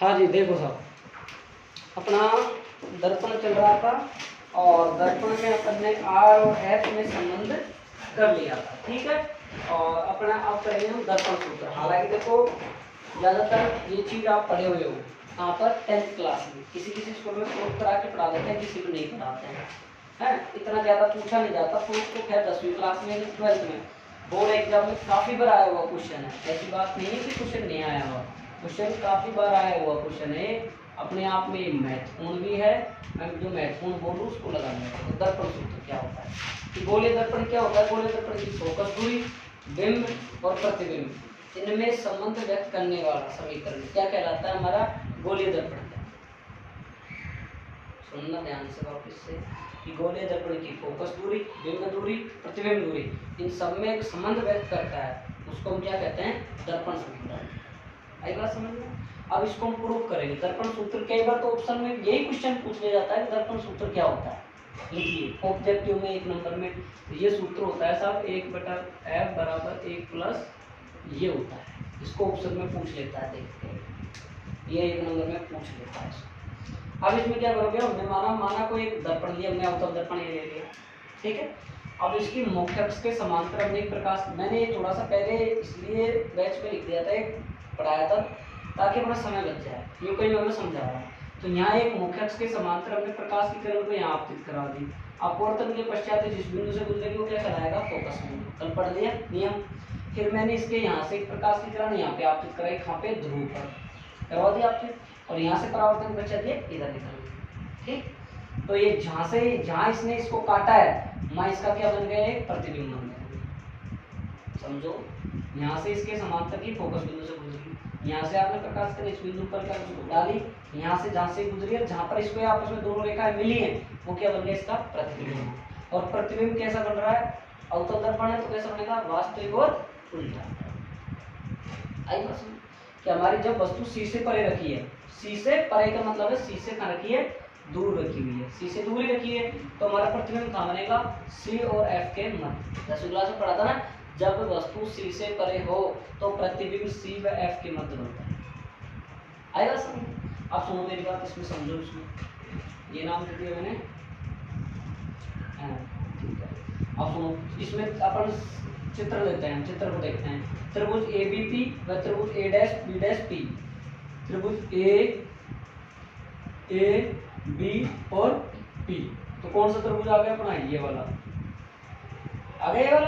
हाँ जी, देखो साहब, अपना दर्पण चल रहा था और दर्पण में अपन ने आर और एफ में संबंध कर लिया था, ठीक है। और अपना अब करेंगे हम दर्पण सूत्र। हालांकि देखो ज़्यादातर ये चीज़ आप पढ़े हुए हो यहाँ पर 10th क्लास में, किसी किसी स्कूल में प्रूफ करा के पढ़ा देते हैं, किसी को नहीं पढ़ाते हैं, है इतना ज़्यादा पूछा नहीं जाता। प्रूफ तो खैर 10वीं क्लास में 12th में बोर्ड एग्जाम में काफ़ी बार आया हुआ क्वेश्चन है, ऐसी बात नहीं है कि क्वेश्चन नहीं आया हुआ, क्वेश्चन काफ़ी बार आया हुआ क्वेश्चन है, अपने आप में महत्वपूर्ण भी है। मैं जो महत्वपूर्ण बोलूँ उसको लगाना है। तो दर्पण सूत्र क्या होता है कि गोलीय दर्पण क्या होता है? गोलीय दर्पण की फोकस दूरी, बिंब और प्रतिबिंब, इनमें संबंध व्यक्त करने वाला समीकरण क्या कहलाता है? हमारा गोलीय दर्पण। सुनना ध्यान से वापस से कि गोलीय दर्पण की फोकस दूरी, बिंब दूरी, प्रतिबिंब दूरी, इन सब में एक संबंध व्यक्त करता है, उसको हम क्या कहते हैं? दर्पण सूत्र। आई बात समझ में? अब इसको हम प्रूव करेंगे। दर्पण सूत्र कई बार तो ऑप्शन में यही क्वेश्चन पूछ लिया जाता है कि दर्पण सूत्र क्या होता है। लिखिए ऑब्जेक्टिव में 1 नंबर में ये सूत्र होता है साहब 1/f बराबर 1 प्लस ये होता है। इसको ऑप्शन में पूछ लेता है, देखते हैं ये 1 नंबर में पूछ लेता है इसको। अब इसमें क्या करोगे? हमने माना कोई एक दर्पण लिया, हमने अवतल दर्पण ये ले लिया, ठीक है। अब इसकी मुख्य अक्ष के समांतर हमने एक प्रकाश, मैंने ये थोड़ा सा पहले इसलिए बैच में लिख दिया था, एक पढ़ाया था ताकि अपना समय बच जाए, यूँ कहीं मैं समझा रहा हूँ। तो यहाँ एक मुख्य अक्ष के समांतर हमने प्रकाश की किरण को यहाँ आपतित करा दी। अपवर्तन के पश्चात जिस बिंदु से गुजरेगी वो क्या कहलाएगा? फोकस बिंदु। कल पढ़ लिया नियम। फिर मैंने इसके यहाँ से एक प्रकाश की किरण यहाँ पे आपतित कराई, कहाँ पे? ध्रुव पर करवा दिया आपतित, और यहाँ से परावर्तन बचा दिया, इधर निकल गया, ठीक। तो ये जहाँ इसने इसको काटा है, मैं इसका क्या बन गया? एक प्रतिबिंब बन गया। समझो, यहाँ से इसके समांतर की फोकस बिंदु से गुजरी, यहाँ से आपने प्रकाश कर इस बिंदु पर क्या डाली, यहाँ से जहाँ से गुजरी है, जहाँ पर इसको आपस में दोनों रेखाएं मिली हैं, वो क्या बन गया? इसका प्रतिबिंब। और प्रतिबिंब कैसा बन रहा है? अवतल दर्पण है तो कैसा बनेगा? वास्तविक और उल्टा। आई बात समझ कि हमारी जब वस्तु सी से परे रखी है, सी से परे का मतलब है सी से कहाँ रखी है? दूर रखी हुई है, सी से दूर ही रखी है, तो हमारा प्रतिबिंब कहाँ बनेगा? सी और एफ के मध्य। 10वीं क्लास में पढ़ा था ना, जब वस्तु सी से परे हो तो प्रतिबिंब सी व एफ के मध्य बनता है। आएगा समझ? आप सुनो मेरी बात, इसमें समझो। इसमें ये नाम दे दिया मैंने, ठीक है। अब सुनो, इसमें अपन चित्र लेते हैं, चित्र को देखते हैं। त्रिभुज ए बी पी व त्रिभुज ए डैश बी डैश पी, त्रिभुज ए बी और पी, तो कौन सा त्रिभुज आ गया अपना? ये वाला आ गया,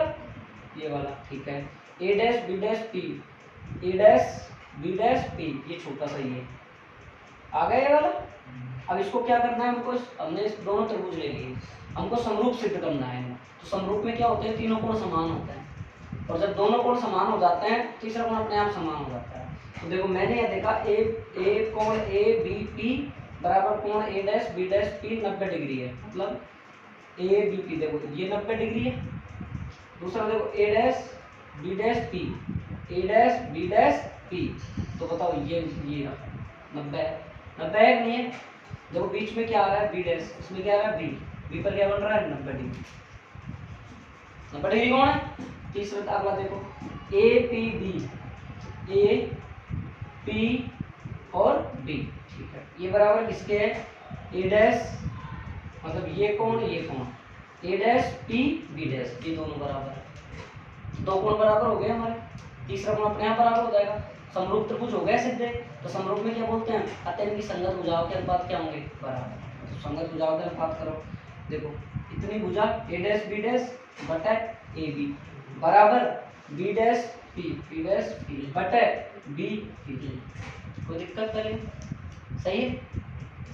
ये वाला, ठीक है। ए dash B dash P, A dash B dash P, ये छोटा सा ये आ गया, ये वाला। अब इसको क्या करना है हमको? हमने दोनों त्रिभुज ले लिए, हमको समरूप सिद्ध करना है। तो समरूप में क्या होते हैं? तीनों कोण समान होते हैं, और जब दोनों कोण समान हो जाते हैं, तीसरा कोण अपने आप समान हो जाता है। तो देखो मैंने यह देखा, ए कोण ए बी पी बराबर कोण A dash B dash P 90 degree है, मतलब ए बी पी देखो ये 90 डिग्री है। दूसरा देखो ए dash B dash P, A dash B dash P, तो बताओ ये 90 है, 90 है नहीं है? देखो बीच में क्या आ रहा है? बी डैश, इसमें क्या आ रहा है? बी, बी पर क्या बन रहा है? 90 डिग्री। 90 डिग्री कौन है? तीसरा अगला देखो, A P B, A P और बी, ठीक है। ये बराबर किसके है? ए डैश, मतलब ये कोण A dash P B dash, ये दोनों बराबर है। दो कोण बराबर हो गए हमारे, तीसरा कोण अपने आप बराबर हो जाएगा। समरूप त्रिभुज हो गया सिद्ध। तो समरूप में क्या बोलते हैं? अतः इनकी संगत भुजाओं के अनुपात क्या होंगे? बराबर। तो संगत भुजाओं के अनुपात करो, देखो इतनी भुजा ए डैश बी डैश बटा ए बी बराबर B dash P dash P बटा बी पी। कोई दिक्कत करें? सही है,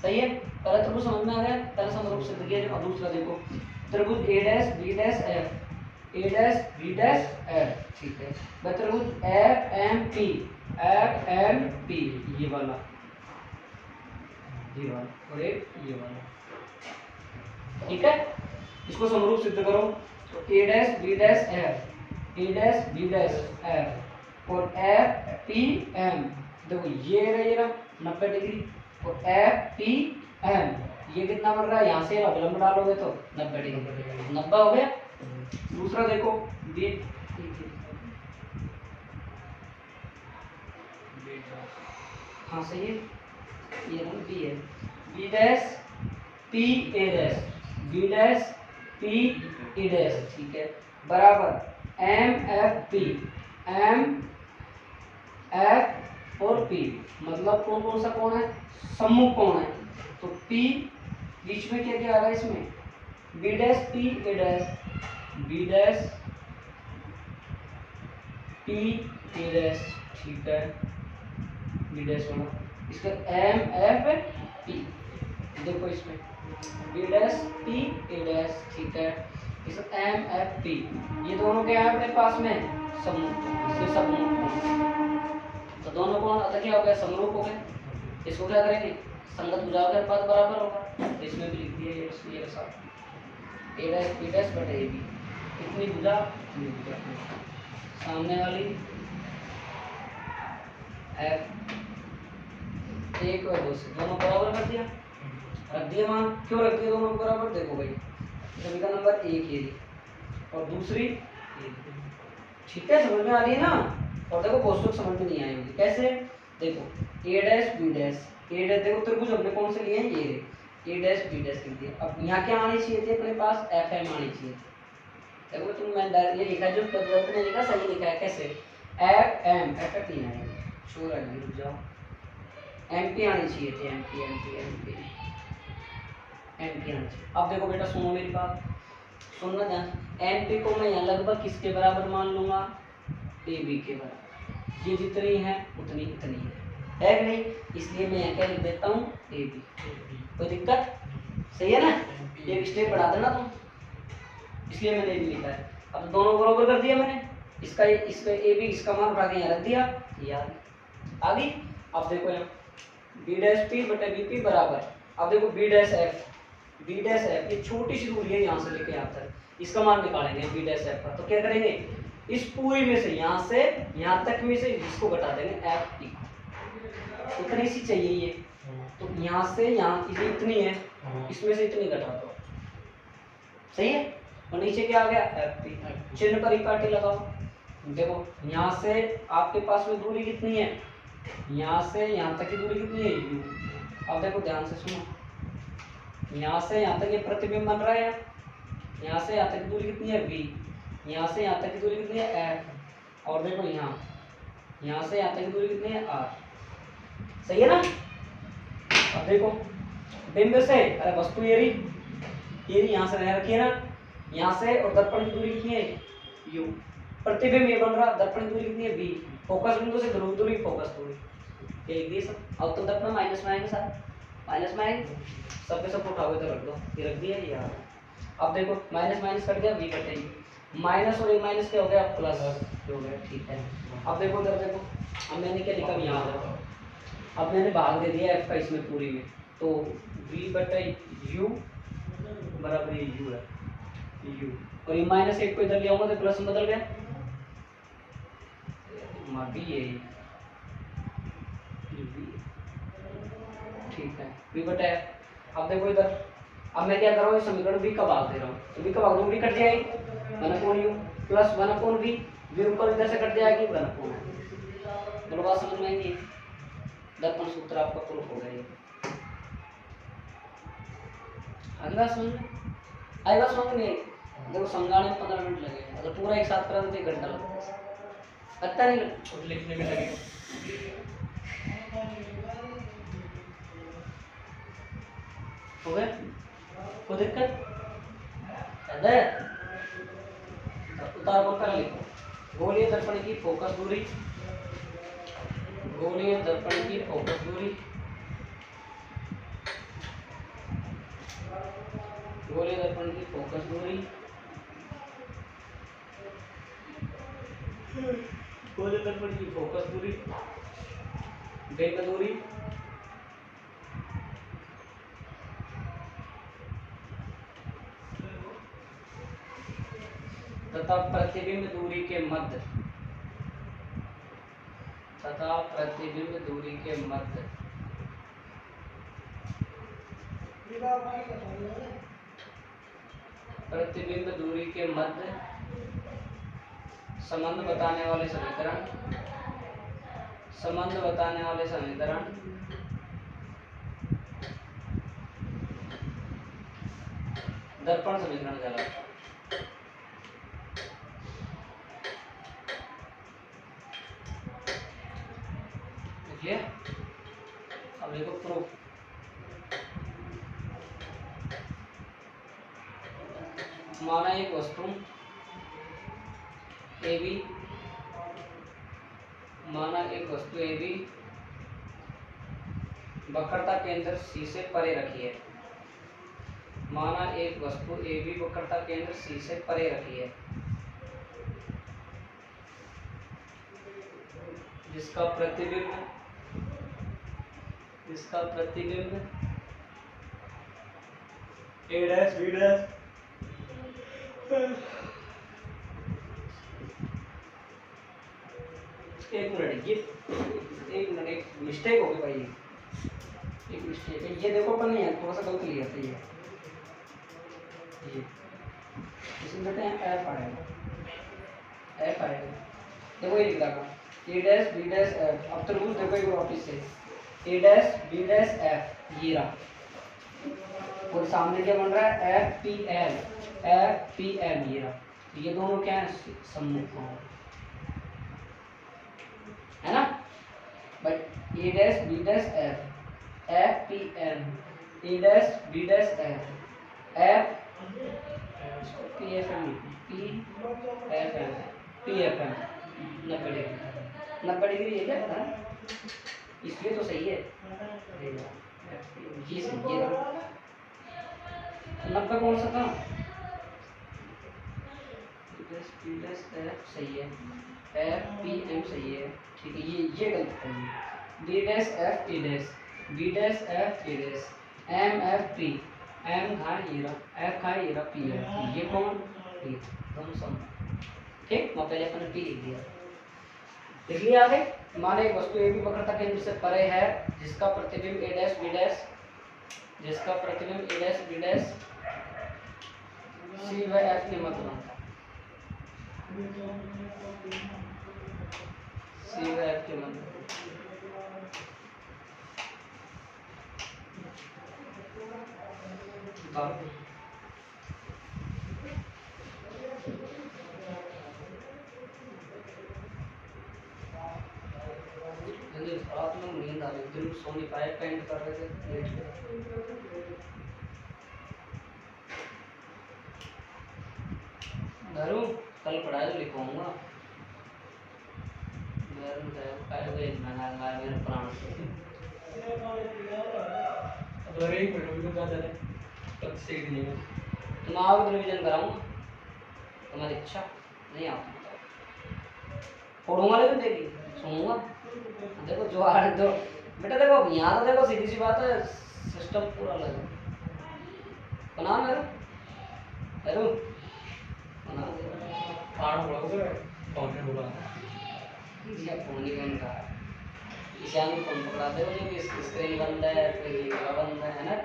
सही है। पहला त्रिभुज समझ में आ गया, पहला समरूप सिद्ध किया। और दूसरा देखो, त्रिभुज ए डैश बी डैश एफ, ए डैश बी डैश एफ, ठीक है। वह त्रिभुज एफ एम पी, ये वाला, और एक ये वाला, ठीक है। इसको समरूप सिद्ध करो, तो ए डैश बी डैश एफ, ए डैश बी डैश एफ और एफ पी एम, देखो ये रहा 90 डिग्री, और एफ पी एम ये कितना बन रहा है? यहाँ से अवलंब डालोगे तो 90 डिग्री, 90 हो गया। दूसरा देखो बी, हाँ सही है, ये ना बी है, B dash P A dash, B dash P E dash, ठीक है, बराबर M F P, M F और पी, मतलब कौन कौन सा कोण है, सम्मुख कोण है। तो पी बीच में क्या क्या आ रहा है इसमें, B dash P A dash, B dash P A dash, ठीक है, बी डैश वाला, इसका एम एफ पी, देखो इसमें B dash P A dash, ठीक है, इसका एम एफ पी, ये दोनों क्या है अपने पास में, समरूप, इसके समरूप, तो दोनों कोण अतः क्या हो गया, समरूप हो गए। इसको क्या करेंगे, संगत भुजाओं का अनुपात बराबर होगा, तो इसमें भी लिख दिया ये साथ ए डैश बी डैश बटे ए बी, कितनी भुजा, सामने वाली एफ, एक और दो से दोनों बराबर कर दिया, रख दिया मान, क्यों रख दिया दोनों बराबर, देखो भाई समीकरण नंबर एक ये, और दूसरी, ठीक है, समझ में आ रही है ना। और देखो कोष्टक समझ में नहीं आई होगी, कैसे, देखो ए डैश बी डैश, ए डैश देखो त्रिभुज हमने कौन से लिए हैं, ये ए डैश बी डैश लिख दिया। अब यहाँ क्या आनी चाहिए थी अपने पास, एफ एम आनी चाहिए। देखो तुम मैंने ये लिखा जो पद्धति ने लिखा सही लिखा है, कैसे एफ एम, एफ एफ नहीं आएगा, छोड़ आएगी, रुक जाओ, एम पी आनी चाहिए थी, M P M P M P M P आनी चाहिए। अब देखो बेटा सुनो मेरी बात, सुनना ध्यान, एम पी को मैं यहाँ लगभग किसके बराबर मान लूंगा, ए बी के बराबर, ये जितनी है उतनी इतनी है कि नहीं, इसलिए मैं यहाँ क्या लिख देता हूँ, ए बी, कोई दिक्कत, सही है ना, एक स्टेप बढ़ा देना तुम, इसलिए मैंने ए बी लिखा है। अब दोनों बराबर कर दिया मैंने, इसका ए बी इसका मान उठा के यहाँ रख दिया, यार आ गई। अब देखो यहाँ बी डैश पी बटे बी पी बराबर, अब देखो B dash F, B dash F ये छोटी सी दूरी है यहाँ से लेके यहाँ तक, इसका मान निकालेंगे बी डैश एफ का, तो क्या करेंगे, इस पूरी में से यहाँ से यहाँ तक में से इसको घटा देंगे, एफ पी इतनी सी चाहिए ये, तो यहाँ से यहाँ इतनी है, इसमें से इतनी घटा दो, सही है, और नीचे क्या आ गया, एफ पी, चिन्ह पर इकाटी लगाओ। देखो यहाँ से आपके पास में दूरी कितनी है, यहाँ से यहाँ तक की दूरी कितनी है, u। अब देखो ध्यान से सुनो, यहाँ से यहाँ तक ये प्रतिबिंब बन रहा है, यहाँ से यहाँ तक की दूरी कितनी है, v, यहाँ से यहाँ तक की दूरी कितनी है, f, और देखो यहाँ से यहाँ तक की दूरी कितनी है, r, सही है ना। अब देखो बिंब से, अरे वस्तु ये रही यहाँ से नहीं रखी है ना, यहाँ से और दर्पण की दूरी कितनी है, u, प्रतिबिंब ये बन रहा, दर्पण की दूरी कितनी है, v, फोकस बिंदु से ध्रुव दूरी, फोकस दूरी, ये लिख सब। अब तो दर्पण माइनस में आएंगे सर, माइनस में आएंगे, सब पे सब उठाओगे तो रख दो, ये रख दिया ये। अब देखो माइनस माइनस कट गया, v बटे माइनस और एक माइनस क्या हो गया, प्लस हो गया, ठीक है। अब देखो इधर देखो, अब मैंने क्या लिखा यहाँ पर, अब मैंने भाग दे दिया f का इसमें पूरी में, तो v बटे u बराबर ये u है, u, और ये माइनस एक को इधर ले आऊंगा तो प्लस में बदल गया, ये ठीक है, v बटा f। अब देखो इधर, अब मैं क्या कर रहा हूँ, समीकरण v का भाग दे रहा हूँ, तो v का भाग दूंगी कट जाएगी, 1/u प्लस 1/v, v ऊपर इधर से कट जाएगी, 1/, दोनों बात समझ में आएंगी, दर्पण सूत्र आपका प्रूफ हो गया। अगला समझ में आएगा, समझ में देखो समझाने में 15 मिनट लगेगा, अगर पूरा एक साथ करा तो 1 घंटा लगता है, लगता नहीं, और लिखने में लगेगा। हो गया, कोई दिक्कत है, उतार बोल कर लिखो, गोलीय दर्पण की फोकस दूरी, गोलीय दर्पण की फोकस दूरी, गोलीय दर्पण की फोकस दूरी, गोलीय दर्पण की फोकस दूरी, वेग दूरी, तथा प्रतिबिंब दूरी के मध्य, तथा प्रतिबिंब दूरी के मध्य, प्रतिबिंब दूरी के मध्य संबंध बताने वाले समीकरण, संबंध बताने वाले समीकरण दर्पण समीकरण कहलाता है। लिख लिया? अब देखो प्रूफ। माना एक वस्तु ए बी, माना एक वस्तु ए बी वक्रता केंद्र सी से परे रखी है। माना एक वस्तु ए बी वक्रता केंद्र सी से परे रखी है, जिसका प्रतिबिंब ए डैश बी डैश एक मिनट, एक मिस्टेक हो गई भाई, एक मिस्टेक है। ये देखो अपन नहीं है, थोड़ा सा गलत लिया था ये इसमें कहते हैं एफ आएगा, एफ आएगा। देखो ये लिख रहा A dash B dash F. अब त्रिभुज देखो एक वापिस से A dash B dash F, ये रहा। और सामने क्या बन रहा है? F P L, F P L, ये रहा। ये दोनों क्या है? सम्मुख है ना। But A dash B dash F, F P M, A dash B dash F, F P F M, P F M, P F M 90 degree, 90 degree ये क्या था? इसलिए तो सही है ये सही है। 90 कौन सा था? बी डैश एफ सही है, एफ पी एम सही है, ठीक है। ये गलत है। B dash F T dash, B dash F T dash, M F P, M घा हीरा, एफ घा हीरा, पी एफ, ये कौन? पी, दोनों सम। ठीक, मैं पहले अपने पी लिख दिया। लिख लिया आगे। माने एक वस्तु ए बी वक्रता केंद्र से परे है, जिसका प्रतिबिंब ए डैश बी डैश, जिसका प्रतिबिंब ए डैश बी डैश सी व एफ के मध्य बनता है, सी व एफ के मध्य। रात में नींद आ रही, दिन सो नहीं पाए, पेंट कर रहे थे लेट के। धरू कल पढ़ाई लिखवाऊंगा, मेरे प्राण से। अब एक मिनट में बता दे, कब से नहीं है तो मैं आगे रिवीजन कराऊंगा, तुम्हारी इच्छा नहीं आती पढ़ूंगा, लेकिन देखिए सुनूंगा। देखो जो आ रहे, तो बेटा देखो यहाँ तो देखो सीधी सी बात है, सिस्टम पूरा अलग है। बना मेरा हेलो बना पाड़ बोला कौन बोला ये फोन ही बंद था, ईशान को फोन पकड़ा दे, जो कि स्क्रीन बंद है, कोई बंद है ना।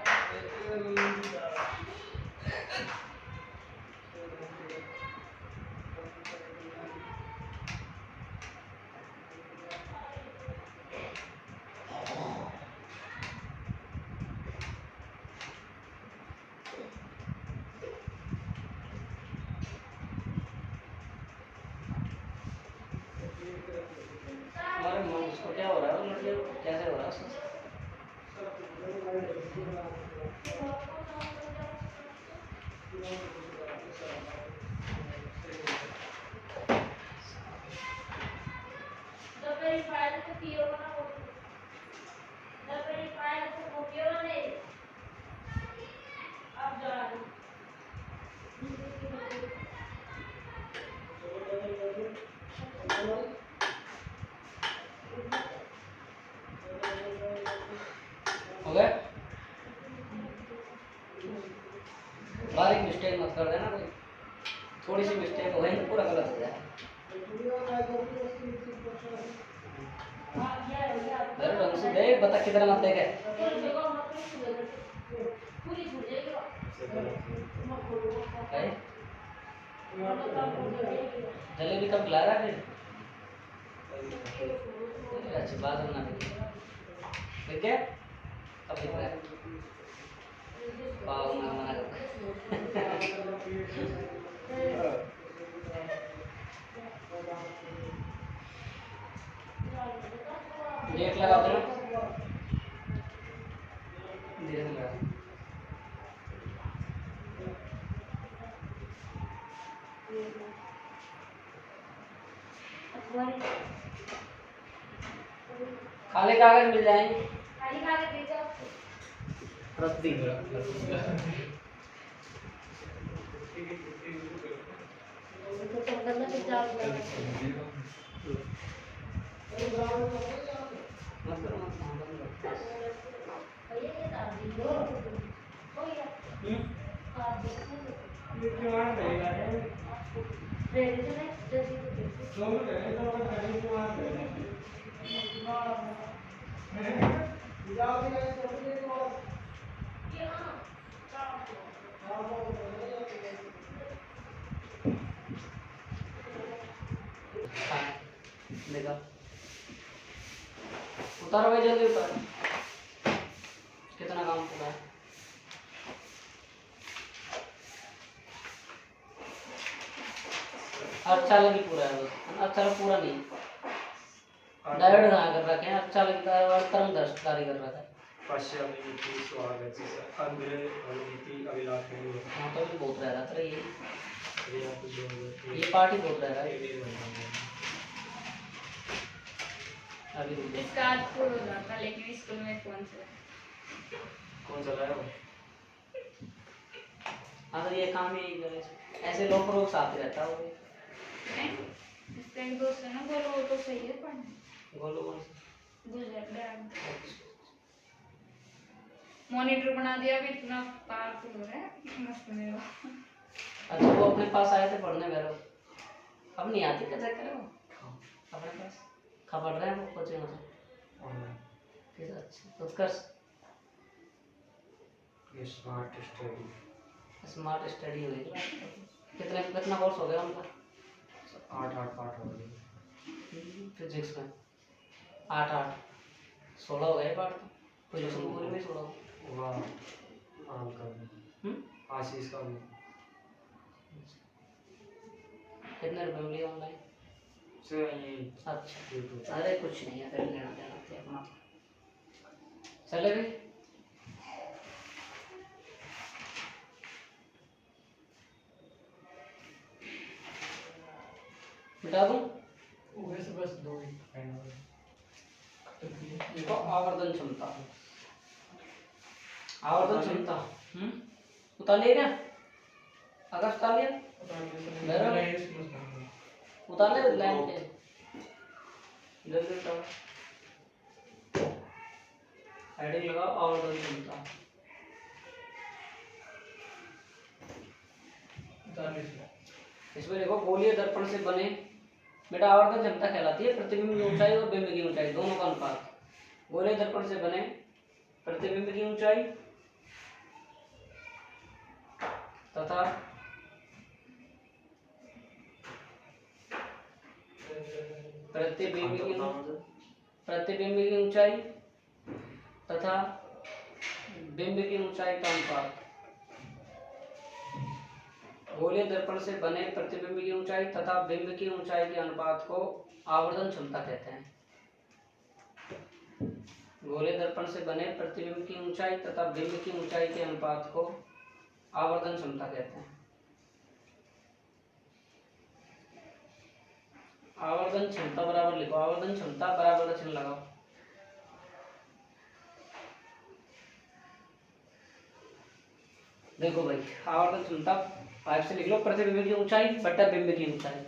हमारे मन उसको क्या हो रहा है, मतलब कैसे हो रहा है? हो गया? बारीक मिस्टेक मत कर देना, कोई थोड़ी सी मिस्टेक हो गई तो पूरा गलत हो जाए। ढंग से देख, बता किधर मत देखे। जलेबी कब खिला रहा है फिर? अच्छा बाद में ना ठीक है, अब दिख रहा है। ब्रेक लगा देना, धीरे से लगा। खाली कागज मिल जाएंगे, खाली कागज दे जाओ, रद्दी देखा, उतारो भाई जल्दी उतारो, कितना काम पूरा है। अच्छा लगी पूरा है बस, अच्छा लगा पूरा नहीं, डायोड कहाँ कर रखे हैं, अच्छा लगता है और तरंग दर्शकारी कर रखा है। पश्चामिति स्वागत अग्रे अनिति अभिलाषणी। हाँ तो भी बहुत रह रहा था ये पार्ट ही बहुत रह रहा है अभी। इसका आज पूरा हो जाता, लेकिन स्कूल में कौन सा लाया? हाँ तो ये काम ही करे, ऐसे लोग प्रोग्स आते रहता है वो। इसका एक दोस्त है ना गोलू, वो तो सही है पढ़ने। गोलू कौन सा? गुजरात मॉनिटर बना दिया, अभी इतना पावरफुल हो रहा है, मस्त है वो। अच्छा वो अपने पास आए थे पढ़ने मेरे, अब नहीं आती क्या चेक करो अपने पास, कहाँ पढ़ रहे हैं वो कोचिंग में? फिर अच्छा उत्कर्ष स्मार्ट स्टडी हुई, कितना कोर्स हो गया उनका? 8 पार्ट हो गए फिजिक्स में, 8 16 हो गए पार्ट, तो फिजिक्स में पूरी में 16 आशीष का भी। कितने रुपए मिले ऑनलाइन? अच्छा अरे कुछ नहीं है, फिर लेना देना थे अपना, चले भी मिटा दूं वैसे बस 2 ही फाइनल। इसको आवर्धन क्षमता, आवर्धन क्षमता उतार लिया क्या? अगर उतार लिया उतार ले लाइन के जल्दी उतार, हेडिंग लगाओ आवर्धन क्षमता। इसमें देखो गोलीय दर्पण से बने, बेटा आवर्धन क्षमता कहलाती है प्रतिबिंब की ऊंचाई और बिंब की ऊंचाई दोनों का अनुपात। गोलीय दर्पण से बने प्रतिबिंब की ऊंचाई तथा प्रतिबिंब की ऊंचाई तथा बिंब की ऊंचाई का अनुपात। गोलीय दर्पण से बने प्रतिबिंब की ऊंचाई तथा बिंब की ऊंचाई के अनुपात को आवर्धन क्षमता कहते हैं। गोलीय दर्पण से बने प्रतिबिंब की ऊंचाई तथा बिंब की ऊंचाई के अनुपात को आवर्धन क्षमता कहते हैं। आवर्धन क्षमता बराबर लिखो, आवर्धन क्षमता बराबर का चिन्ह लगाओ। देखो भाई आवर्धन क्षमता 5 से लिख लो, प्रतिबिंब की ऊंचाई बट्टा बिंब की ऊंचाई।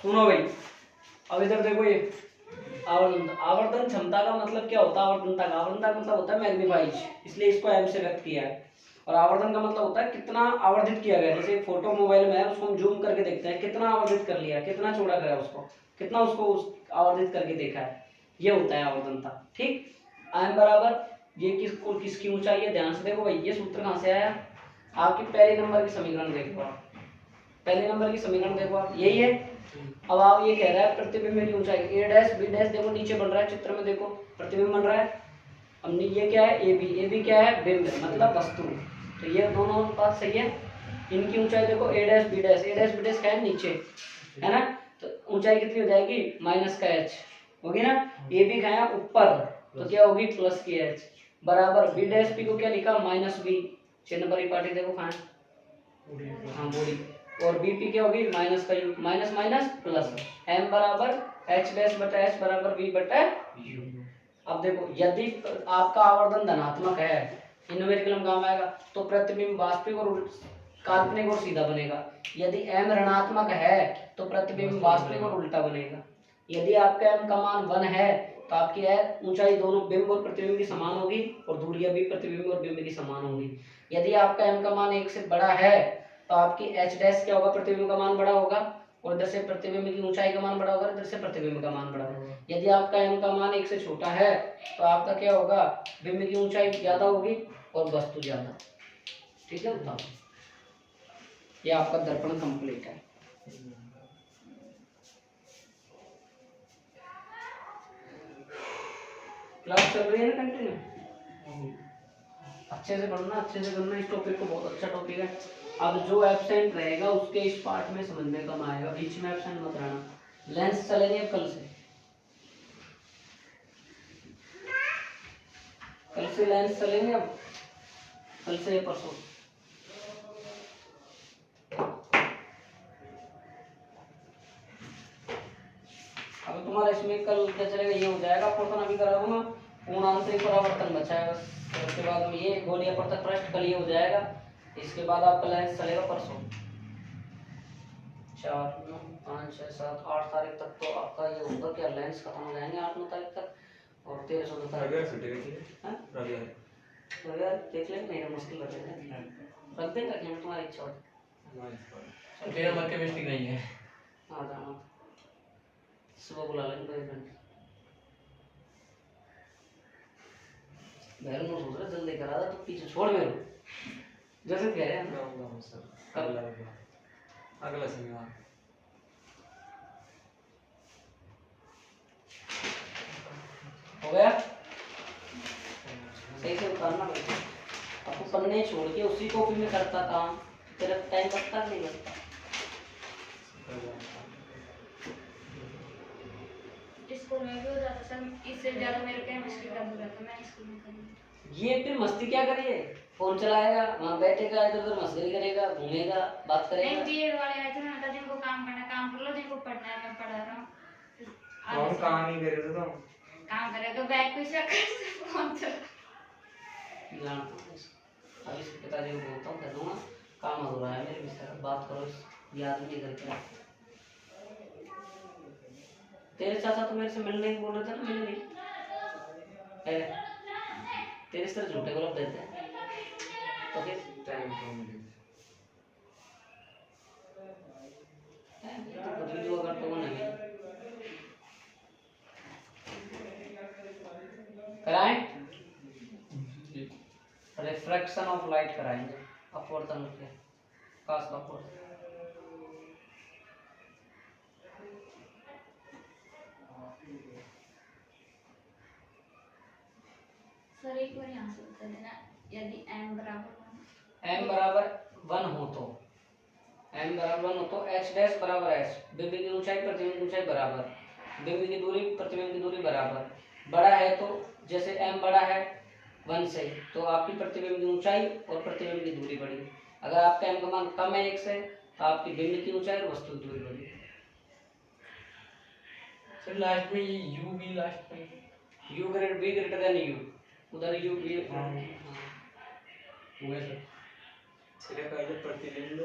सुनो भाई अब इधर देखो, ये आवर्धन क्षमता का मतलब क्या होता है? आवर्धनता का मतलब होता है मैग्नीफाइज, इसलिए इसको एम से व्यक्त किया है। और आवर्धन का मतलब होता है कितना आवर्धित किया गया। जैसे फोटो मोबाइल में है, उसको हम जूम करके देखते हैं, कितना आवर्धित कर लिया, कितना चौड़ा करा उसको, कितना उसको आवर्धित करके देखा है, ये होता है आवर्धनता। ठीक, एम बराबर ये किसकी ऊंचाई है, ध्यान से देखो भाई। ये सूत्र कहाँ से आया? आपकी पहले नंबर की समीकरण देखो आप, पहले नंबर की समीकरण देखो आप, यही है। अब आप ये कह रहा है प्रतिबिंब की ऊंचाई ए डैश बी डैश, देखो नीचे बन रहा है चित्र में, देखो प्रतिबिंब बन रहा है। अब ये क्या है? ए बी क्या है? बिंब, मतलब वस्तु। तो ये दोनों बात सही है। इनकी ऊंचाई देखो ए डैश बी डैश, ए डैश बी डैश क्या है? नीचे है ना, तो ऊंचाई कितनी हो जाएगी? माइनस का एच, होगी ना। ए बी गया ऊपर तो क्या होगी प्लस की एच बराबर बी डैश पी को क्या लिखा माइनस बी, चिन्ह परिपाटी देखो कहाँ हाँ बॉडी, और बी पी क्या होगी माइनस का U, minus minus plus, M बराबर एच डैश बटा एच बराबर बी बटा यू। अब देखो यदि आपका आवर्धन धनात्मक है न्यूमेरिकल में काम आएगा तो प्रतिबिंब वास्तविक और काल्पनिक और सीधा बनेगा। यदि m ऋणात्मक है तो प्रतिबिंब वास्तविक और उल्टा बनेगा। यदि आपका m का मान 1 है तो आपकी ऊंचाई दोनों बिंब और प्रतिबिंब की समान होगी और दूरियां भी प्रतिबिंब और बिंब की समान होगी। यदि आपका m का मान 1 से बड़ा है तो आपकी h डैश क्या होगा प्रतिबिंब का मान बड़ा होगा और इधर से प्रतिबिंब की ऊंचाई का मान बड़ा होगा, इधर से प्रतिबिंब का मान बड़ा होगा। यदि आपका m का मान 1 से छोटा है तो आपका क्या होगा बिंब की ऊंचाई ज्यादा होगी और वस्तु ज्यादा। ठीक है बताओ, ये आपका दर्पण कंप्लीट है। क्लास चल रही है ना कंटिन्यू, अच्छे से पढ़ना अच्छे से करना, इस टॉपिक को बहुत अच्छा टॉपिक है। अब जो एब्सेंट रहेगा उसके इस पार्ट में समझ में कम आएगा, बीच में एब्सेंट मत रहना। लेंस चलेंगे अब कल से लेंस चलेंगे, अब कल से परसों। अब तुम्हारा इसमें कल क्या चलेगा, ये हो जाएगा पोर्शन अभी करा दूंगा, पूर्णांतरिक परावर्तन बचा है बस, उसके बाद में ये गोलीय पृथक पृष्ठ कल ये हो जाएगा। इसके बाद आपका लेंस चलेगा परसों 4 9 5 6 7 8 तारीख तक तो आपका ये होगा क्या लेंस खत्म हो जाएंगे 8 9 तारीख तक, और 13 14 तारीख देख लेंगे, नहीं मुश्किल लगेगा रख देगा कि तुम्हारी इच्छा हो। मेरा वर्क केमिस्ट्री नहीं है। हाँ जाना सुबह बुला लेंगे 2 घंटे। मेरे को सोच रहा जल्दी करा था तो पीछे छोड़ मेरे जैसे कह रहे हैं ना अगला शनिवार हो गया। सही से उतारना भाई, आपको पन्ने छोड़ के उसी कॉपी में करता काम, तेरा टाइम लगता नहीं लगता। स्कूल में भी हो जाता सर, इससे ज्यादा मेरे केमिस्ट्री का बुरा था, मैं स्कूल में करी। ये फिर मस्ती क्या करिए, फोन चलाएगा वहाँ बैठेगा इधर उधर मस्ती करेगा घूमेगा बात नहीं करेगा। बीएड वाले आए थे, मैंने कहा जिनको काम करना काम कर लो, जिनको पढ़ना है मैं पढ़ा रहा हूँ। और काम ही कर रहे थे तुम, काम करेगा बैग पे से फोन चला। अब इसके पिताजी को बोलता हूँ, कह दूंगा काम अधूरा है मेरे मिस्टर, बात करो याद नहीं करके। तेरे चाचा तो मेरे से मिलने ही बोल रहे थे ना, मिले नहीं तेरे से झूठे गलत देते हैं तो फिर टाइम तो मिले तो कुछ भी अगर तो वो नहीं कराएं, रिफ्रैक्शन ऑफ लाइट कराएंगे अपवर्तन के काश का अपवर्तन। सर एक बार यहाँ से बता देना, यदि m बराबर 1 हो तो m बराबर 1 हो तो h डैश बराबर h, बिंब की ऊंचाई प्रतिबिंब की ऊंचाई बराबर, बिंब की दूरी प्रतिबिंब की दूरी बराबर। बड़ा है तो जैसे m बड़ा है 1 से तो आपकी प्रतिबिंब की ऊंचाई और प्रतिबिंब की दूरी बड़ी। अगर आपका m का मान कम है 1 से तो आपकी बिंब की ऊंचाई और वस्तु की दूरी बड़ी। सर लास्ट में ये u भी लास्ट में u greater b greater than u, उधर u b हुए सर चले पहले प्रतिबिंब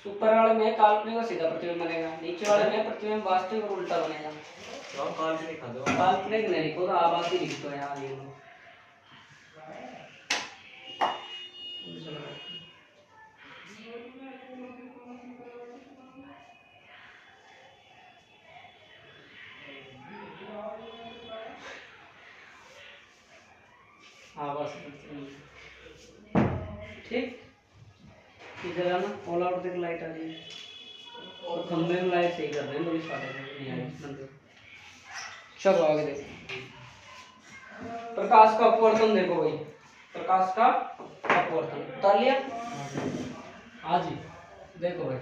ऊपर वाले में काल्पनिक और सीधा प्रतिबिंब बनेगा, नीचे वाले में प्रतिबिंब वास्तविक और उल्टा बनेगा। तो काल्पनिक खा दो, काल्पनिक नहीं लिखो तो आभासी लिख दो यार ये लो। आभासी ठीक, इधर आना ऑल आउट देख लाइट आ रही है और खंबे में लाइट सही कर रहे हैं लोग नहीं आए। चलो आगे देखो, प्रकाश का अपवर्तन देखो भाई, प्रकाश का अपवर्तन उतार लिया हाँ जी। देखो भाई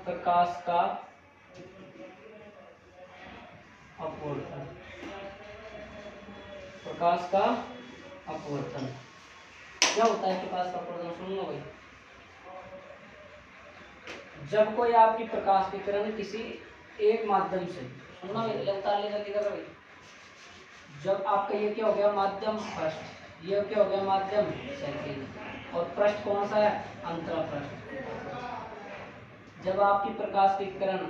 प्रकाश का अपवर्तन, प्रकाश का अपवर्तन। क्या होता है प्रकाश का अपवर्तन? सुन लो भाई, जब कोई आपकी प्रकाश की किरण किसी एक माध्यम से, सुनना भाई, उतार ले जल्दी करो भाई। जब आपका ये क्या हो गया, माध्यम फर्स्ट, ये क्या हो गया, माध्यम सेकंड, और पृष्ठ कौन सा है, अंतरा पृष्ठ। जब आपकी प्रकाश की किरण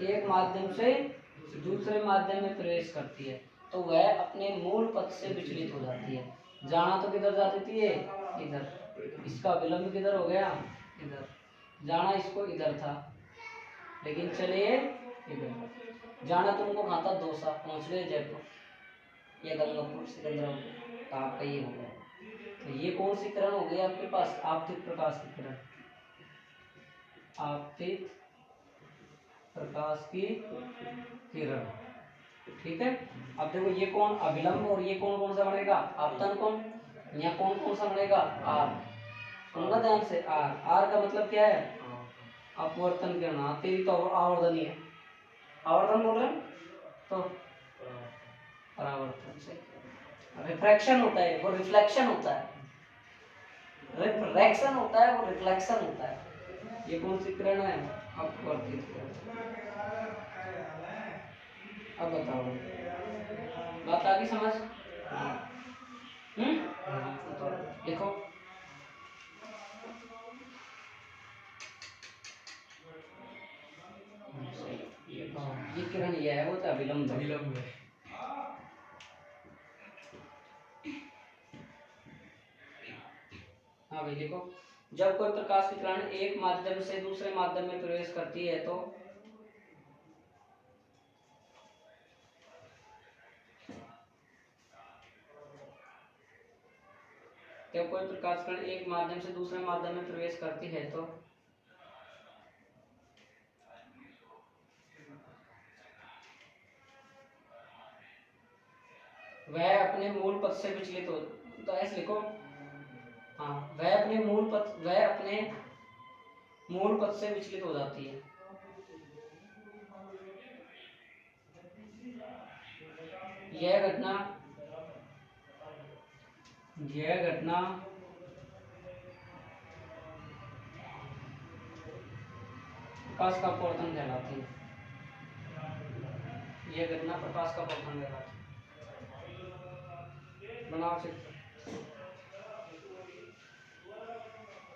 एक माध्यम से दूसरे माध्यम में प्रवेश करती है तो वह अपने मूल पथ से विचलित हो जाती है। जाना तो किधर जाती थी ये, इधर, इसका विलंब किधर हो गया, इधर। जाना इसको इधर था लेकिन चले इधर। जाना तुमको कहाँ था, दौसा, पहुँच गए जयपुर या गंगापुर सिकंदराबाद, तो आपका ये हो गया। तो ये कौन सी किरण हो गई आपके पास, आपतित प्रकाश की किरण, आपतित प्रकाश की किरण। ठीक है, अब देखो ये कौन, अभिलंब, और ये कौन कौन सा बनेगा, आपतन कौन, यहाँ कौन कौन सा बनेगा, आर। सुनना ध्यान से, आर। आर का मतलब क्या है, अपवर्तन किरण। तेरी तो आवर्धन ही है, आवर्धन बोल रहे हैं तो परावर्तन से रिफ्रैक्शन होता है, वो रिफ्लेक्शन होता है, रिफ्रैक्शन होता है, वो रिफ्लेक्शन होता है। ये कौन सी किरण है, अपवर्तित किरण। अब बताओ, बात आ गई समझ? तो लिखो, ये किरण ये है, वो तो अभिलंब है। विलंब है। हाँ भाई देखो, जब कोई प्रकाश की किरण एक माध्यम से दूसरे माध्यम में प्रवेश करती है तो जब कोई प्रकाश किरण एक माध्यम से दूसरे माध्यम में प्रवेश करती है तो वह अपने मूल पथ से विचलित हो, तो ऐसे लिखो, हाँ, वह अपने मूल पथ से विचलित हो जाती है। यह घटना प्रकाश का अपवर्तन कहलाती है। यह घटना प्रकाश का अपवर्तन कहलाती है। बनाओ चित्र,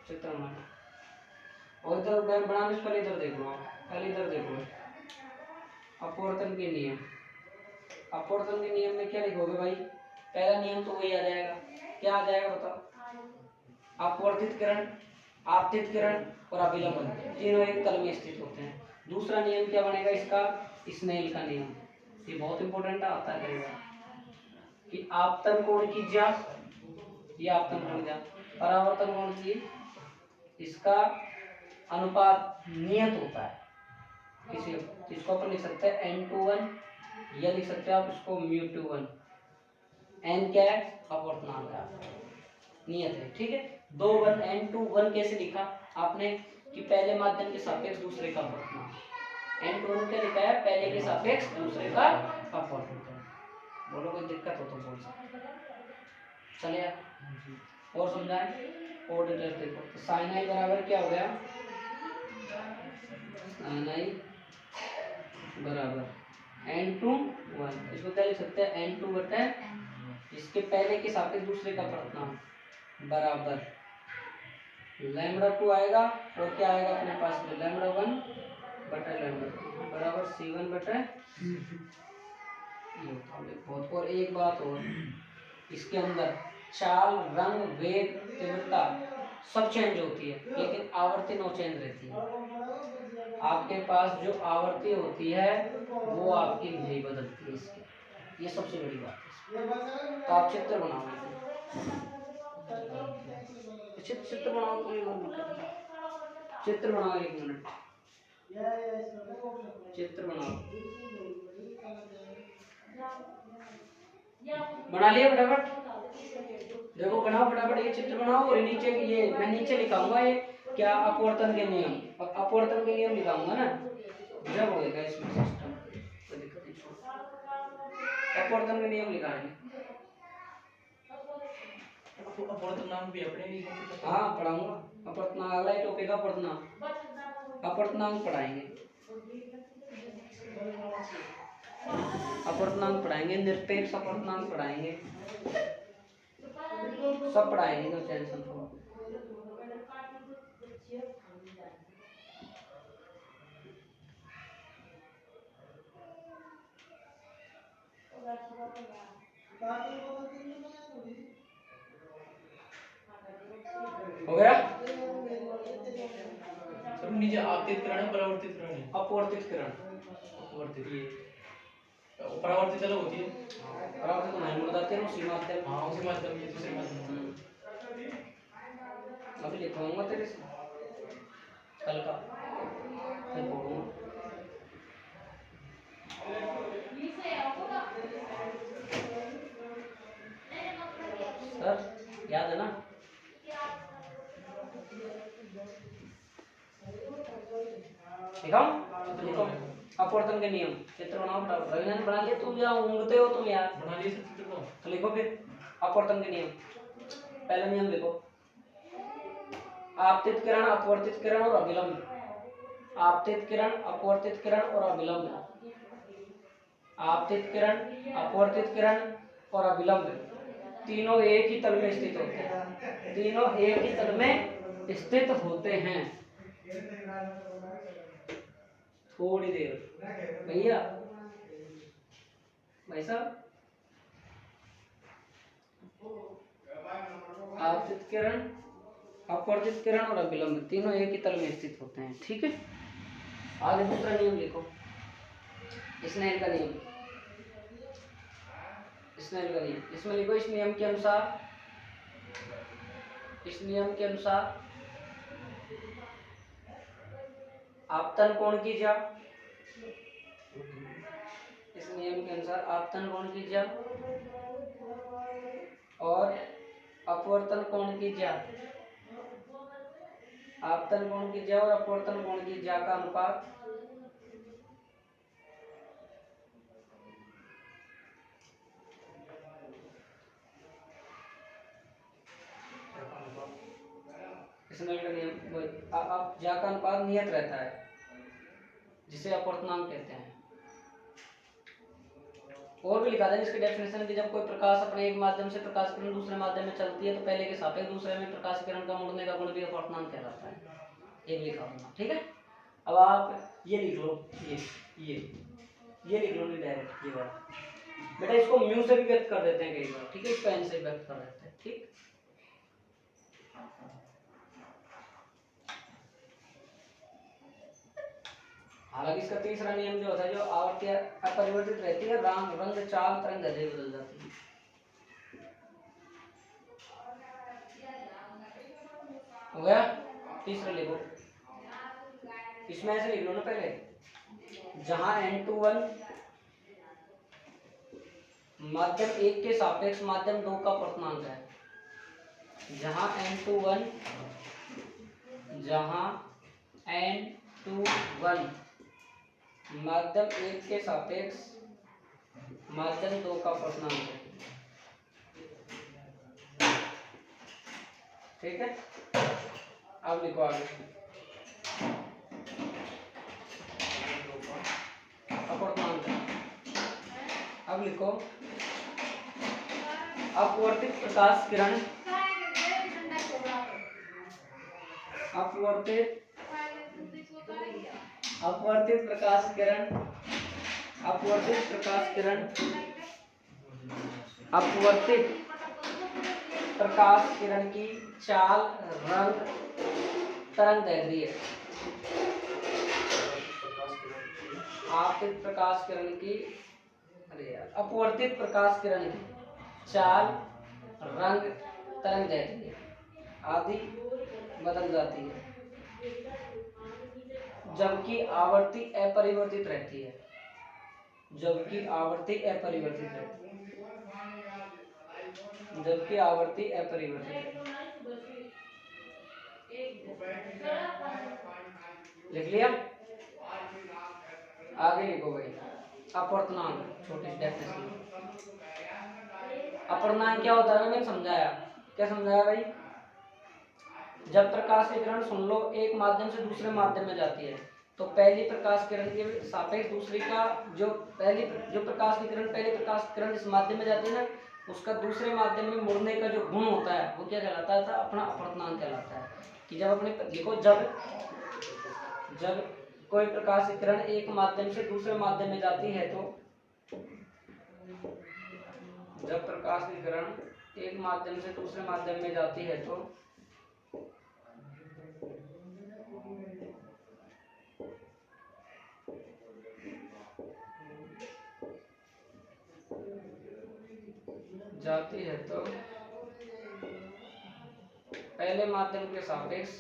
चित्र बनाओ, और इधर बनाने से पहले इधर देखो, पहले इधर देखो, अपवर्तन के नियम। अपवर्तन के नियम में क्या लिखोगे भाई, पहला नियम तो वही आ जाएगा, क्या आ जाएगा बताओ, अपवर्तित किरण, आपतित किरण और अभिलंबन तीनों एक तल में स्थित होते हैं। दूसरा नियम क्या बनेगा इसका, स्नेल का नियम। ये बहुत इंपॉर्टेंट आता है कि आपतन कोण की ज्या, ये आपतन कोण ज्या, परावर्तन कोण की, इसका अनुपात नियत होता है। किसी इसको अपन लिख सकते हैं n/1, या लिख सकते हैं आप इसको μ/1। n क्या है, अपवर्तनांक है, नियत है। ठीक है, 2/1 n/1 कैसे लिखा आपने कि पहले माध्यम के सापेक्ष दूसरे का अपवर्तनांक। n/1 क्या लिखा है, पहले के सापेक्ष दूसरे का अपवर्तनांक। बोलो कोई दिक्कत हो तो बोल सकते, चलिए और समझाएं और डिटेल देखो। तो sin i बराबर क्या हो गया, sin i बराबर n/1, इसको क्या लिख सकते हैं, n2 बटे इसके पहले के सापेक्ष दूसरे का अपवर्तनांक बराबर λ2 आएगा, और क्या आएगा अपने पास में, λ1 बटे λ2 बराबर c1 बटे बहुत। और एक बात और, इसके अंदर चाल, रंग, वेग, तीव्रता सब चेंज होती है लेकिन आवृत्ति नो चेंज रहती है। आपके पास जो आवृत्ति होती है वो आपकी नहीं बदलती है इसकी, ये सबसे बड़ी बात है। तो आप चित्र बनाओ, चित्र बनाओ, चित्र बनाओ, 1 मिनट चित्र बनाओ, बना लिया फटाफट, देखो बनाओ फटाफट, ये चित्र बनाओ। और नीचे ये मैं नीचे लिखाऊंगा ये क्या, अपवर्तन के नियम, अपवर्तन के नियम लिखाऊंगा ना, जब होएगा इसमें सिस्टम, कोई दिक्कत नहीं। अपवर्तन के नियम लिखाएंगे। अपवर्तनांक भी अपने ही है। हाँ पढ़ाऊंगा अपवर्तनांक, अगला ही टॉपिक अपवर्तनांक, अपवर्तनांक पढ़ाएंगे, अपवर्तनांक पढ़ाएंगे, निरपेक्ष अपवर्तनांक पढ़ाएंगे, सब पढ़ाएंगे, नो टेंशन। हो गया? सर नीचे आपतित किरण है, परावर्तित किरण है। अपवर्तित किरण, अपवर्तित ये परावर्तित अलग होती है। परावर्तित तो नहीं बताते हैं, उसी माध्यम। हाँ उसी माध्यम में, दूसरे माध्यम। अभी लिखवाऊंगा तेरे से कल का, फिर पढ़ूंगा। सर याद है ना? लिखाऊं? तो लिखो अपवर्तन के नियम, चित्र बनाओ फटाफट। रवि ने बना लिया, तुम यार ऊँगते हो तुम यार। बना लिए सब चित्र को। तो लिखो फिर अपवर्तन के नियम। पहला नियम लिखो, आपतित किरण, अपवर्तित किरण और अभिलंब। आपतित किरण, अपवर्तित किरण और अभिलंब। आपतित किरण, अपवर्तित किरण और अभिलंब तीनों एक ही तल में स्थित होते हैं। तीनों एक ही तल में स्थित होते हैं। थोड़ी देर भैया, भाई साहब, आपतित किरण, अपवर्तित किरण और अभिलंब तीनों एक ही तल में स्थित होते हैं। ठीक है, आगे दूसरा नियम लिखो, स्नेल का नियम। स्नेल का नियम इसमें लिखो, इस नियम के अनुसार, इस नियम के अनुसार आपतन कोण की ज्या, इस नियम के अनुसार आपतन कोण की ज्या और अपवर्तन कोण की ज्या, आपतन कोण की ज्या और अपवर्तन कोण की ज्या का अनुपात स्नेल का नियम, आप ज्या का अनुपात नियत रहता है, जिसे अपवर्तनांक कहते हैं। और भी लिखा था इसके डेफिनेशन की, जब कोई प्रकाश अपने एक माध्यम से प्रकाश किरण दूसरे माध्यम में चलती है तो पहले के सापेक्ष दूसरे में प्रकाश किरण का मुड़ने का गुण भी अपवर्तनांक कहलाता है। एक लिखा होगा, ठीक है। अब आप ये लिख लो, ये लिख लो, नहीं डायरेक्ट ये वाला। बेटा इसको म्यू से भी व्यक्त कर देते हैं कई बार, ठीक है, इस पेन से व्यक्त कर देते हैं, ठीक। हालांकि इसका तीसरा नियम जो होता है, जो आवर्ती अपरिवर्तित रहती है, रंग चाल तरंग दैर्ध्य बदल जाती है। हो गया? तीसरा लिखो, इसमें ऐसे लिख लो ना पहले, जहां n21 माध्यम 1 के सापेक्ष माध्यम 2 का अपवर्तनांक है, जहां n21 माध्यम 1 के सापेक्ष माध्यम 2 का अपवर्तनांक है, ठीक है। अब लिखो आगे, अपवर्तनांक। अब लिखो, अपवर्तित प्रकाश किरण, अपवर्तित प्रकाश किरण, अपवर्तित प्रकाश किरण, अपवर्तित प्रकाश किरण की चाल, रंग, तरंग दैर्ध्य। आपतित प्रकाश किरण की, अरे यार, अपवर्तित प्रकाश किरण की चाल, रंग, तरंग दैर्ध्य आदि बदल जाती है, जबकि आवर्ती अपरिवर्तित रहती है, जबकि आवर्ती अपरिवर्तित रहती है, जबकि आवर्ती अपरिवर्तित रहती है। लिख लिया? आगे लिखो भाई, अपवर्तनांक छोटी सी डेफिनेशन। अपवर्तनांक क्या होता है मैंने समझाया, क्या समझाया भाई? जब प्रकाश की किरण सुन लो एक माध्यम से दूसरे माध्यम में जाती है तो पहली प्रकाश किरण के सापेक्ष दूसरी का जो प्रकाश की किरण पहली प्रकाश किरण इस माध्यम में जाती है ना, उसका दूसरे माध्यम में मुड़ने का जो गुण होता है वो क्या कहलाता था? अपना अपवर्तनांक कहलाता है। कि जब अपने देखो जब कोई प्रकाश की किरण एक माध्यम से दूसरे माध्यम में जाती है तो जब प्रकाश की किरण एक माध्यम से दूसरे माध्यम में जाती है तो पहले माध्यम के सापेक्ष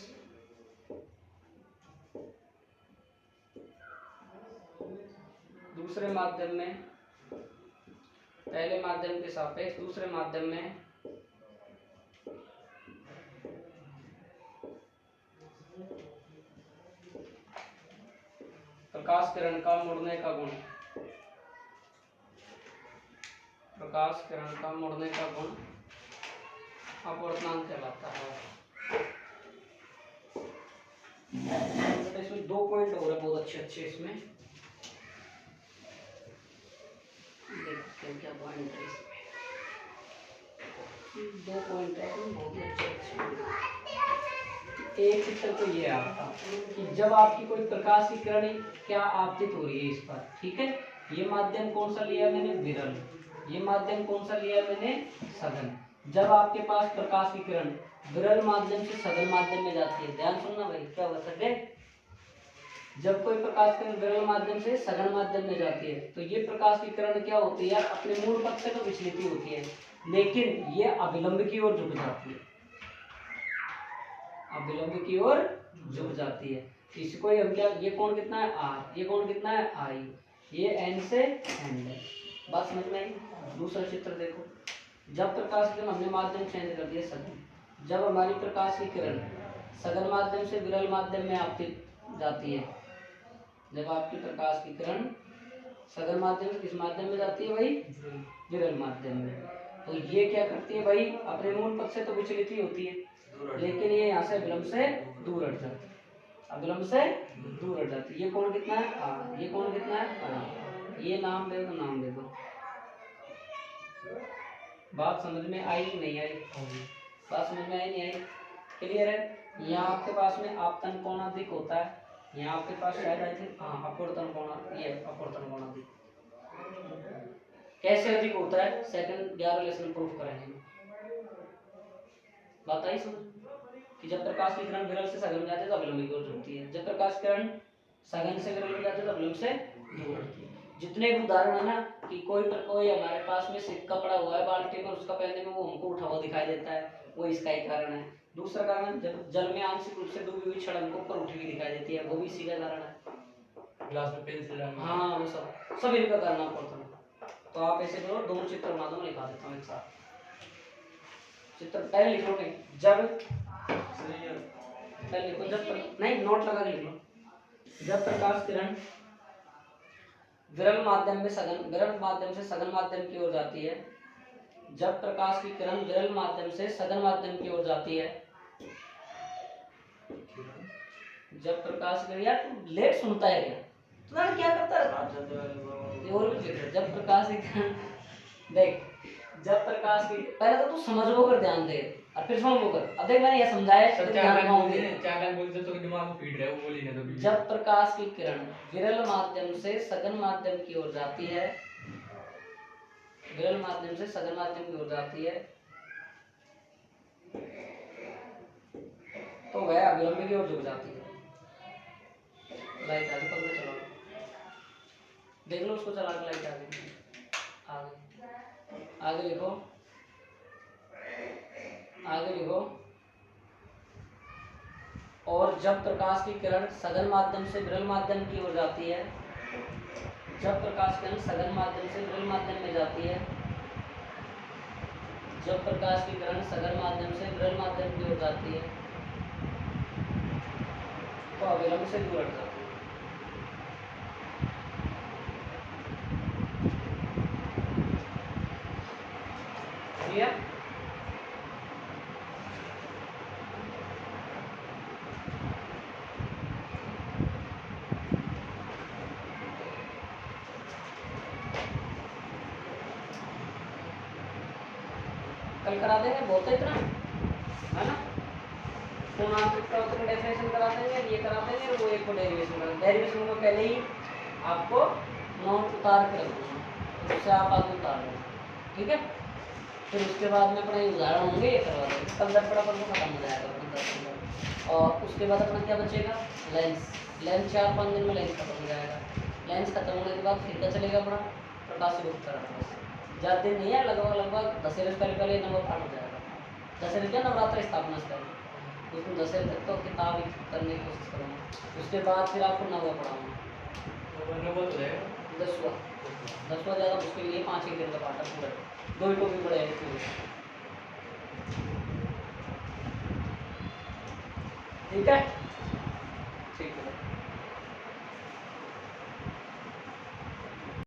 दूसरे माध्यम में, पहले माध्यम के सापेक्ष दूसरे माध्यम में प्रकाश किरण का मुड़ने का गुण, प्रकाश किरण का मुड़ने का गुण अपवर्तनांक कहलाता है। इसमें 2 पॉइंट हो रहे बहुत अच्छे इसमें, देखते हैं क्या पॉइंट है इसमें। 2 पॉइंट है बहुत ही अच्छे। एक चित्र तो ये आपका कि जब आपकी कोई प्रकाश की किरण क्या आपतित हो रही है इस पर, ठीक है। ये माध्यम कौन सा लिया मैंने? विरल। ये माध्यम कौन सा लिया मैंने? सघन। जब आपके पास प्रकाश की किरण विरल माध्यम से सघन माध्यम में जाती है, ध्यान सुनना भाई क्या हो सकता है। जब कोई प्रकाश किरण विरल माध्यम से सघन माध्यम में जाती है तो ये प्रकाश की किरण क्या होती है? अपने मूल पथ से तो विचलित ही होती है, लेकिन ये अभिलंब की ओर झुक जाती है, अभिलंब की ओर झुक जाती है। इसको हम क्या, ये कोण कितना है? आर। ये कोण कितना है? आई। ये एन से एन है। बात समझ में आई? दूसरा चित्र देखो। जब प्रकाश की किरण हमने माध्यम चेंज कर दिया सघन, जब हमारी प्रकाश की किरण सघन माध्यम से विरल माध्यम में आपतित जाती है, जब आपकी प्रकाश की किरण सघन माध्यम से किस माध्यम में जाती है भाई? विरल माध्यम में, तो ये क्या करती है भाई? अपने मूल पथ से तो विचलित ही होती है, लेकिन ये यहाँ से विलंब से दूर हट जाती है, अविलंब से दूर हट जाती है। ये कोण कितना है? आर। ये कोण कितना है? आर। ये नाम दे दो, नाम दे दो। बात समझ में आई नहीं आई? बात समझ में आई नहीं आई? क्लियर है? यहाँ आपके पास में आपतन कोण अधिक होता है, यहाँ आपके पास शायद आई थी अपवर्तन कोण, ये अपवर्तन कोण अधिक कैसे अधिक होता है? सेकंड 11 लेसन प्रूफ करेंगे। बात आई समझ कि जब प्रकाश की किरण विरल से सघन जाती है तो अविलंब की ओर झुकती है, जब प्रकाश किरण सघन से विरल में जाती है तो अविलंब से दूर हटती है। जितने भी उदाहरण है ना कि कोई हमारे पास में सिक्का पड़ा हुआ है बाल्टी में, उसका पहनने में वो हमको उठा हुआ दिखाई देता है, वो इसका ही कारण है। दूसरा कारण जब जल में आंशिक रूप से डूबी हुई छड़ हमको ऊपर उठी हुई दिखाई देती है, वो भी इसी का कारण है। ग्लास में पेंसिल, हाँ वो सब इनका करना पड़ता है। तो आप ऐसे करो, दोनों चित्र बना दो, मैं लिखा देता हूँ एक साथ। चित्र पहले लिखो नहीं, जब पहले लिखो, जब नहीं नोट लगा के लिख लो। जब प्रकाश किरण विरल माध्यम से सघन माध्यम की ओर जाती है, जब प्रकाश की किरण विरल माध्यम से सघन माध्यम की ओर जाती है, जब प्रकाश की यार तू लेट सुनता है क्या? तुम्हारा क्या करता है? और भी लिख, जब प्रकाश की किरण देख, जब प्रकाश की, पहले तो तू समझ कर ध्यान दे और फिर सुन कर। अब देख मैंने ये समझाया, चार बोलते तो दिमाग में फीड रहा है, वो बोली ना तो। जब प्रकाश की किरण विरल माध्यम से सघन माध्यम की ओर जाती है, विरल माध्यम से सघन माध्यम की ओर जाती है तो वह अविलंब की ओर झुक जाती है। लाइट आगे पकड़ चलाओ, देख लो उसको चला के, लाइट आगे आगे लिखो, आगे लिखो। और जब प्रकाश की किरण सघन माध्यम से विरल माध्यम की ओर जाती है, जब प्रकाश की किरण सघन माध्यम से विरल माध्यम में जाती है, जब प्रकाश की किरण सघन माध्यम से विरल माध्यम की ओर जाती है तो अविलंब से दूर हट जाती है। कल करा देंगे, बहुत है इतना, है ना। कोणांतरिक प्रवर्तन डेफिनेशन करा देंगे, ये करा देंगे, वो एक को डेरिवेशन करा देंगे। डेरिवेशन में पहले ही आपको नोट उतार के रख दूंगा, उससे आप आगे उतार लेना, ठीक है। फिर उसके बाद में अपना उदाहरण होंगे, ये करवा देंगे, कल दर पड़ा पर वो खत्म हो जाएगा अपना 10 मिनट। और उसके बाद अपना क्या बचेगा, लेंस। लेंस 4-5 दिन में लेंस खत्म हो जाएगा। लेंस खत्म होने के बाद फिर क्या चलेगा अपना प्रकाशित उपकरण। ज़्यादा दिन नहीं है, लगभग दशहरे से पहले नंबर पाठ हो जाएगा। दशहरे क्या नवरात्र स्थापना स्थल, उसमें दशहरे तक तो किताब करने की कोशिश करूँगा। उसके बाद फिर आपको नवा पढ़ाऊँगा, नंबर हो जाएगा 10वां। 10वां ज़्यादा मुश्किल नहीं है, 5-1 दिन का पाठ है पूरा, 2 ही टॉपिक पढ़ेगा इसमें, ठीक है।